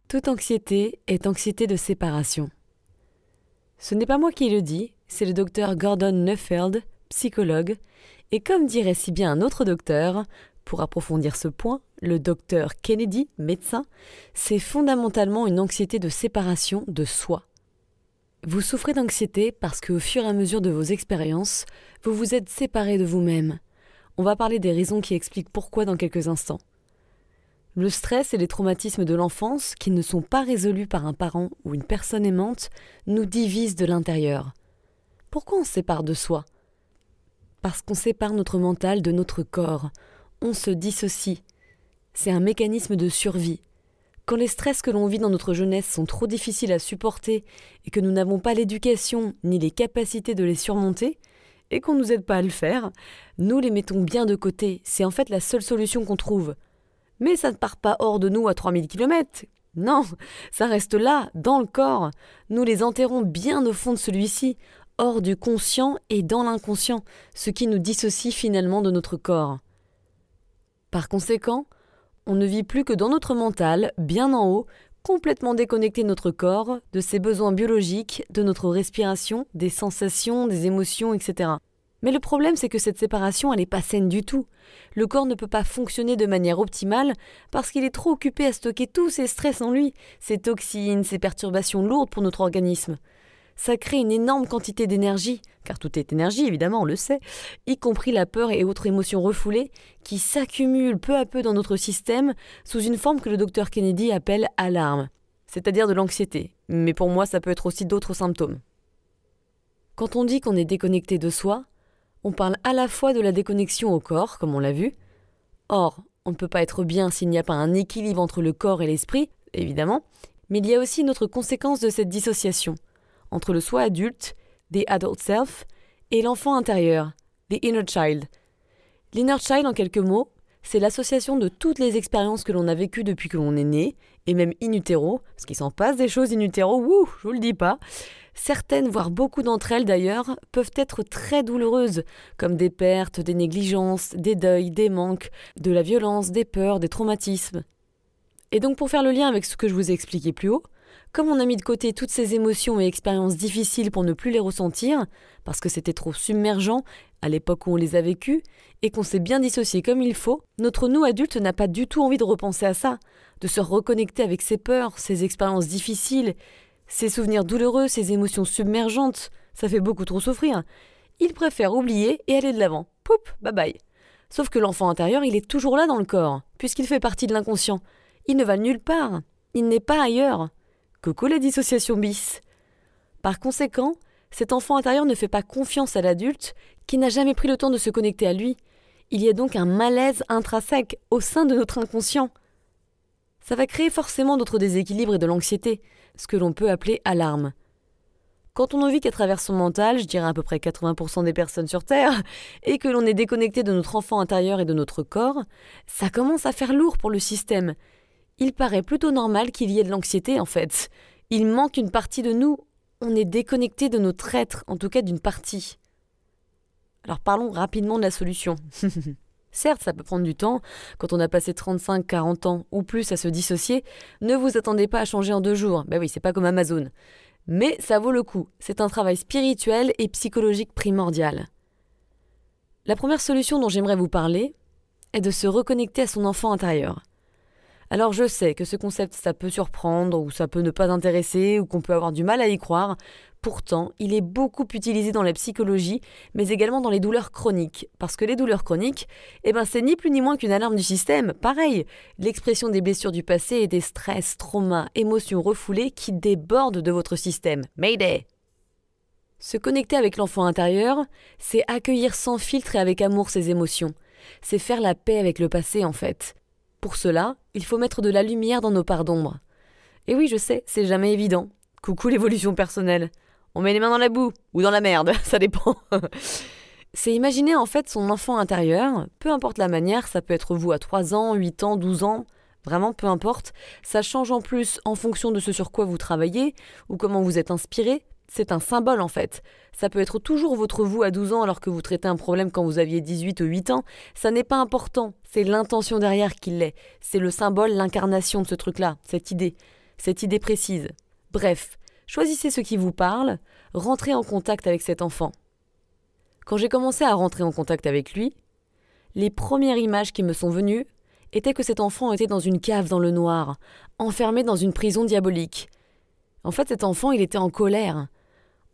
Toute anxiété est anxiété de séparation. Ce n'est pas moi qui le dis, c'est le docteur Gordon Neufeld, psychologue, et comme dirait si bien un autre docteur, pour approfondir ce point, le docteur Kennedy, médecin, c'est fondamentalement une anxiété de séparation de soi. Vous souffrez d'anxiété parce qu'au fur et à mesure de vos expériences, vous vous êtes séparé de vous-même. On va parler des raisons qui expliquent pourquoi dans quelques instants. Le stress et les traumatismes de l'enfance, qui ne sont pas résolus par un parent ou une personne aimante, nous divisent de l'intérieur. Pourquoi on se sépare de soi ? Parce qu'on sépare notre mental de notre corps. On se dissocie. C'est un mécanisme de survie. Quand les stress que l'on vit dans notre jeunesse sont trop difficiles à supporter et que nous n'avons pas l'éducation ni les capacités de les surmonter, et qu'on ne nous aide pas à le faire, nous les mettons bien de côté. C'est en fait la seule solution qu'on trouve. Mais ça ne part pas hors de nous à 3000 km. Non, ça reste là, dans le corps. Nous les enterrons bien au fond de celui-ci, hors du conscient et dans l'inconscient, ce qui nous dissocie finalement de notre corps. Par conséquent, on ne vit plus que dans notre mental, bien en haut, complètement déconnecté de notre corps, de ses besoins biologiques, de notre respiration, des sensations, des émotions, etc. Mais le problème, c'est que cette séparation, elle n'est pas saine du tout. Le corps ne peut pas fonctionner de manière optimale parce qu'il est trop occupé à stocker tous ses stress en lui, ses toxines, ses perturbations lourdes pour notre organisme. Ça crée une énorme quantité d'énergie, car tout est énergie évidemment, on le sait, y compris la peur et autres émotions refoulées, qui s'accumulent peu à peu dans notre système sous une forme que le docteur Kennedy appelle alarme, c'est-à-dire de l'anxiété. Mais pour moi, ça peut être aussi d'autres symptômes. Quand on dit qu'on est déconnecté de soi, on parle à la fois de la déconnexion au corps, comme on l'a vu. Or, on ne peut pas être bien s'il n'y a pas un équilibre entre le corps et l'esprit, évidemment, mais il y a aussi une autre conséquence de cette dissociation, entre le soi adulte, the adult self, et l'enfant intérieur, the inner child. L'inner child, en quelques mots, c'est l'association de toutes les expériences que l'on a vécues depuis que l'on est né, et même in utero, parce qu'il s'en passe des choses in utero, je vous le dis pas. Certaines, voire beaucoup d'entre elles d'ailleurs, peuvent être très douloureuses, comme des pertes, des négligences, des deuils, des manques, de la violence, des peurs, des traumatismes. Et donc pour faire le lien avec ce que je vous ai expliqué plus haut, comme on a mis de côté toutes ces émotions et expériences difficiles pour ne plus les ressentir, parce que c'était trop submergent à l'époque où on les a vécues, et qu'on s'est bien dissocié comme il faut, notre nous adulte n'a pas du tout envie de repenser à ça, de se reconnecter avec ses peurs, ses expériences difficiles, ses souvenirs douloureux, ses émotions submergentes, ça fait beaucoup trop souffrir. Il préfère oublier et aller de l'avant. Poup, bye bye. Sauf que l'enfant intérieur, il est toujours là dans le corps, puisqu'il fait partie de l'inconscient. Il ne va nulle part. Il n'est pas ailleurs. Coucou la dissociation bis. Par conséquent, cet enfant intérieur ne fait pas confiance à l'adulte qui n'a jamais pris le temps de se connecter à lui. Il y a donc un malaise intrinsèque au sein de notre inconscient. Ça va créer forcément d'autres déséquilibres et de l'anxiété, ce que l'on peut appeler alarme. Quand on ne vit qu'à travers son mental, je dirais à peu près 80% des personnes sur Terre, et que l'on est déconnecté de notre enfant intérieur et de notre corps, ça commence à faire lourd pour le système. Il paraît plutôt normal qu'il y ait de l'anxiété en fait. Il manque une partie de nous. On est déconnecté de notre être, en tout cas d'une partie. Alors parlons rapidement de la solution. Certes, ça peut prendre du temps. Quand on a passé 35, 40 ans ou plus à se dissocier, ne vous attendez pas à changer en 2 jours. Ben oui, c'est pas comme Amazon. Mais ça vaut le coup. C'est un travail spirituel et psychologique primordial. La première solution dont j'aimerais vous parler est de se reconnecter à son enfant intérieur. Alors je sais que ce concept, ça peut surprendre, ou ça peut ne pas intéresser, ou qu'on peut avoir du mal à y croire. Pourtant, il est beaucoup utilisé dans la psychologie, mais également dans les douleurs chroniques. Parce que les douleurs chroniques, c'est ni plus ni moins qu'une alarme du système. Pareil, l'expression des blessures du passé et des stress, traumas, émotions refoulées qui débordent de votre système. Mayday! Se connecter avec l'enfant intérieur, c'est accueillir sans filtre et avec amour ses émotions. C'est faire la paix avec le passé en fait. Pour cela, il faut mettre de la lumière dans nos parts d'ombre. Et oui, je sais, c'est jamais évident. Coucou l'évolution personnelle. On met les mains dans la boue ou dans la merde, ça dépend. C'est imaginer en fait son enfant intérieur, peu importe la manière, ça peut être vous à 3 ans, 8 ans, 12 ans, vraiment peu importe. Ça change en plus en fonction de ce sur quoi vous travaillez ou comment vous êtes inspiré. C'est un symbole en fait. Ça peut être toujours votre vous à 12 ans alors que vous traitez un problème quand vous aviez 18 ou 8 ans. Ça n'est pas important, c'est l'intention derrière qui l'est. C'est le symbole, l'incarnation de ce truc-là, cette idée. cette idée précise. Bref, choisissez ce qui vous parle, rentrez en contact avec cet enfant. Quand j'ai commencé à rentrer en contact avec lui, les premières images qui me sont venues étaient que cet enfant était dans une cave dans le noir, enfermé dans une prison diabolique. En fait, cet enfant, il était en colère.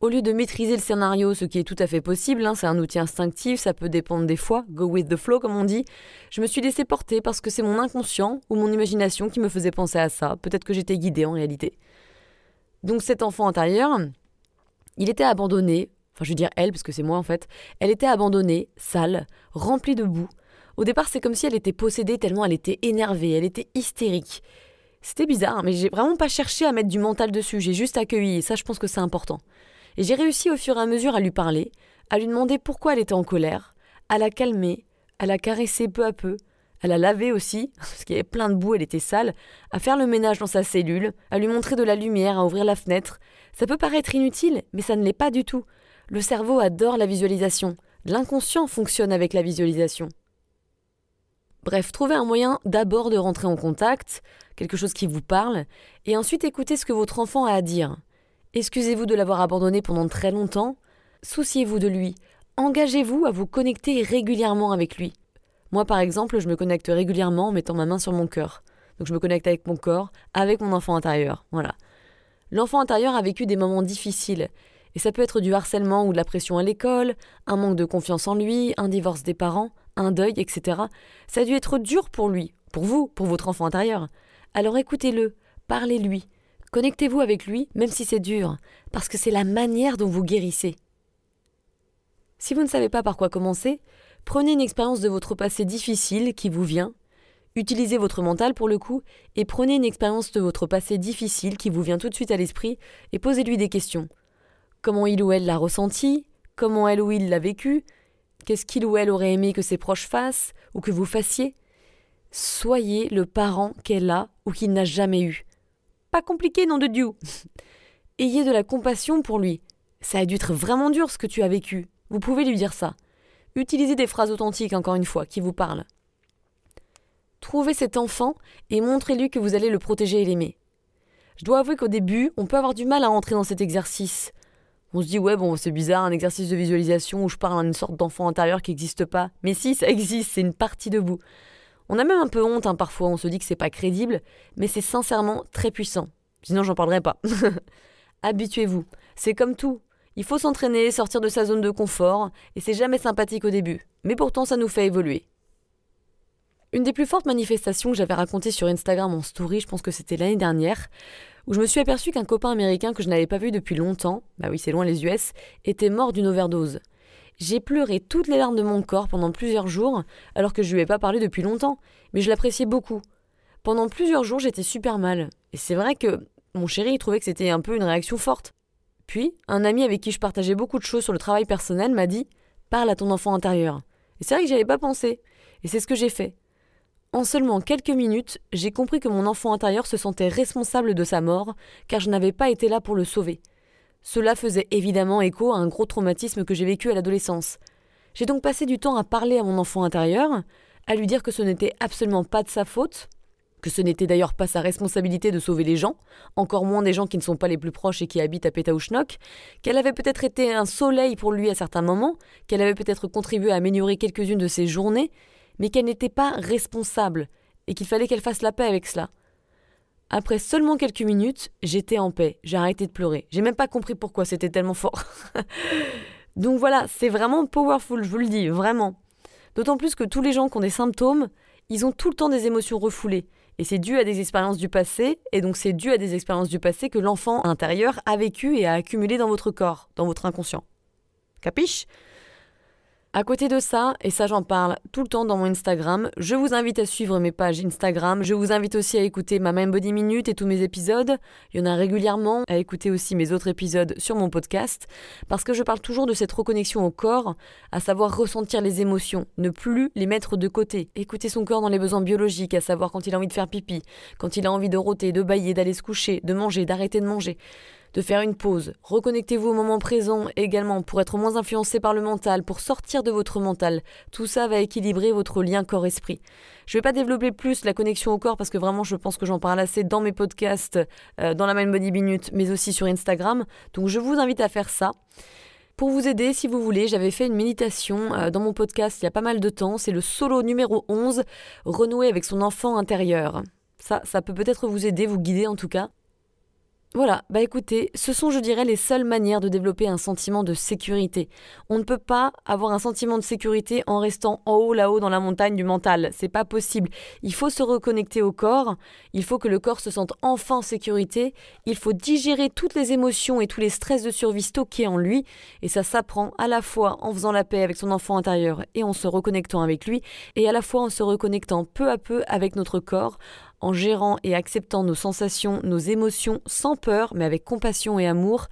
Au lieu de maîtriser le scénario, ce qui est tout à fait possible, c'est un outil instinctif, ça peut dépendre des fois, go with the flow comme on dit, je me suis laissée porter parce que c'est mon inconscient ou mon imagination qui me faisait penser à ça, peut-être que j'étais guidée en réalité. Donc cet enfant intérieur, il était abandonné, enfin je veux dire elle, parce que c'est moi en fait, elle était abandonnée, sale, remplie de boue. Au départ c'est comme si elle était possédée tellement elle était énervée, elle était hystérique. C'était bizarre, mais j'ai vraiment pas cherché à mettre du mental dessus, j'ai juste accueilli, et ça je pense que c'est important. Et j'ai réussi au fur et à mesure à lui parler, à lui demander pourquoi elle était en colère, à la calmer, à la caresser peu à peu, à la laver aussi, parce qu'il y avait plein de boue, elle était sale, à faire le ménage dans sa cellule, à lui montrer de la lumière, à ouvrir la fenêtre. Ça peut paraître inutile, mais ça ne l'est pas du tout. Le cerveau adore la visualisation. L'inconscient fonctionne avec la visualisation. Bref, trouvez un moyen d'abord de rentrer en contact, quelque chose qui vous parle, et ensuite écoutez ce que votre enfant a à dire. Excusez-vous de l'avoir abandonné pendant très longtemps, souciez-vous de lui, engagez-vous à vous connecter régulièrement avec lui. Moi par exemple, je me connecte régulièrement en mettant ma main sur mon cœur. Donc je me connecte avec mon corps, avec mon enfant intérieur, voilà. L'enfant intérieur a vécu des moments difficiles, et ça peut être du harcèlement ou de la pression à l'école, un manque de confiance en lui, un divorce des parents, un deuil, etc. Ça a dû être dur pour lui, pour vous, pour votre enfant intérieur. Alors écoutez-le, parlez-lui, connectez-vous avec lui, même si c'est dur, parce que c'est la manière dont vous guérissez. Si vous ne savez pas par quoi commencer, prenez une expérience de votre passé difficile qui vous vient, utilisez votre mental pour le coup, et prenez une expérience de votre passé difficile qui vous vient tout de suite à l'esprit, et posez-lui des questions. Comment il ou elle l'a ressenti? Comment elle ou il l'a vécu? Qu'est-ce qu'il ou elle aurait aimé que ses proches fassent, ou que vous fassiez? Soyez le parent qu'elle a ou qu'il n'a jamais eu. Pas compliqué, nom de Dieu. Ayez de la compassion pour lui. Ça a dû être vraiment dur ce que tu as vécu. Vous pouvez lui dire ça. Utilisez des phrases authentiques, encore une fois, qui vous parlent. Trouvez cet enfant et montrez-lui que vous allez le protéger et l'aimer. Je dois avouer qu'au début, on peut avoir du mal à entrer dans cet exercice. On se dit, ouais, bon, c'est bizarre, un exercice de visualisation où je parle à une sorte d'enfant intérieur qui n'existe pas. Mais si, ça existe, c'est une partie de vous. On a même un peu honte parfois, on se dit que c'est pas crédible, mais c'est sincèrement très puissant. Sinon, j'en parlerai pas. Habituez-vous, c'est comme tout. Il faut s'entraîner, sortir de sa zone de confort, et c'est jamais sympathique au début. Mais pourtant, ça nous fait évoluer. Une des plus fortes manifestations que j'avais racontées sur Instagram en story, je pense que c'était l'année dernière, où je me suis aperçue qu'un copain américain que je n'avais pas vu depuis longtemps, bah oui c'est loin les US, était mort d'une overdose. J'ai pleuré toutes les larmes de mon corps pendant plusieurs jours, alors que je lui ai pas parlé depuis longtemps, mais je l'appréciais beaucoup. Pendant plusieurs jours j'étais super mal, et c'est vrai que mon chéri il trouvait que c'était un peu une réaction forte. Puis, un ami avec qui je partageais beaucoup de choses sur le travail personnel m'a dit « Parle à ton enfant intérieur ». Et c'est vrai que j'y avais pas pensé, et c'est ce que j'ai fait. En seulement quelques minutes, j'ai compris que mon enfant intérieur se sentait responsable de sa mort, car je n'avais pas été là pour le sauver. Cela faisait évidemment écho à un gros traumatisme que j'ai vécu à l'adolescence. J'ai donc passé du temps à parler à mon enfant intérieur, à lui dire que ce n'était absolument pas de sa faute, que ce n'était d'ailleurs pas sa responsabilité de sauver les gens, encore moins des gens qui ne sont pas les plus proches et qui habitent à Pétaouchnok, qu'elle avait peut-être été un soleil pour lui à certains moments, qu'elle avait peut-être contribué à améliorer quelques-unes de ses journées, mais qu'elle n'était pas responsable, et qu'il fallait qu'elle fasse la paix avec cela. Après seulement quelques minutes, j'étais en paix, j'ai arrêté de pleurer. J'ai même pas compris pourquoi, c'était tellement fort. Donc voilà, c'est vraiment powerful, je vous le dis, vraiment. D'autant plus que tous les gens qui ont des symptômes, ils ont tout le temps des émotions refoulées. Et c'est dû à des expériences du passé, et donc c'est dû à des expériences du passé que l'enfant intérieur a vécu et a accumulé dans votre corps, dans votre inconscient. Capiche ? À côté de ça, et ça j'en parle tout le temps dans mon Instagram, je vous invite à suivre mes pages Instagram, je vous invite aussi à écouter ma Mind Body Minute et tous mes épisodes, il y en a régulièrement, à écouter aussi mes autres épisodes sur mon podcast, parce que je parle toujours de cette reconnexion au corps, à savoir ressentir les émotions, ne plus les mettre de côté, écouter son corps dans les besoins biologiques, à savoir quand il a envie de faire pipi, quand il a envie de rôter, de bâiller, d'aller se coucher, de manger, d'arrêter de manger. de faire une pause. Reconnectez-vous au moment présent également pour être moins influencé par le mental, pour sortir de votre mental. Tout ça va équilibrer votre lien corps-esprit. Je ne vais pas développer plus la connexion au corps parce que vraiment je pense que j'en parle assez dans mes podcasts, dans la Mind Body Minute, mais aussi sur Instagram. Donc je vous invite à faire ça. Pour vous aider, si vous voulez, j'avais fait une méditation dans mon podcast il y a pas mal de temps. C'est le solo numéro 11, renouer avec son enfant intérieur. Ça peut peut-être vous aider, vous guider en tout cas. Voilà, écoutez, ce sont, je dirais, les seules manières de développer un sentiment de sécurité. On ne peut pas avoir un sentiment de sécurité en restant en haut, là-haut, dans la montagne du mental. C'est pas possible. Il faut se reconnecter au corps, il faut que le corps se sente enfin en sécurité, il faut digérer toutes les émotions et tous les stress de survie stockés en lui, et ça s'apprend à la fois en faisant la paix avec son enfant intérieur et en se reconnectant avec lui, et à la fois en se reconnectant peu à peu avec notre corps, en gérant et acceptant nos sensations, nos émotions sans peur, mais avec compassion et amour,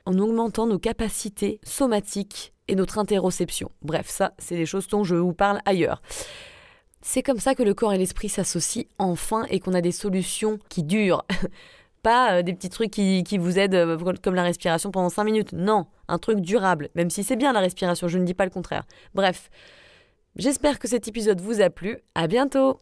en augmentant nos capacités somatiques et notre interoception. Bref, ça, c'est des choses dont je vous parle ailleurs. C'est comme ça que le corps et l'esprit s'associent enfin et qu'on a des solutions qui durent. Pas des petits trucs qui vous aident comme la respiration pendant 5 minutes. Non, un truc durable, même si c'est bien la respiration, je ne dis pas le contraire. Bref, j'espère que cet épisode vous a plu. À bientôt!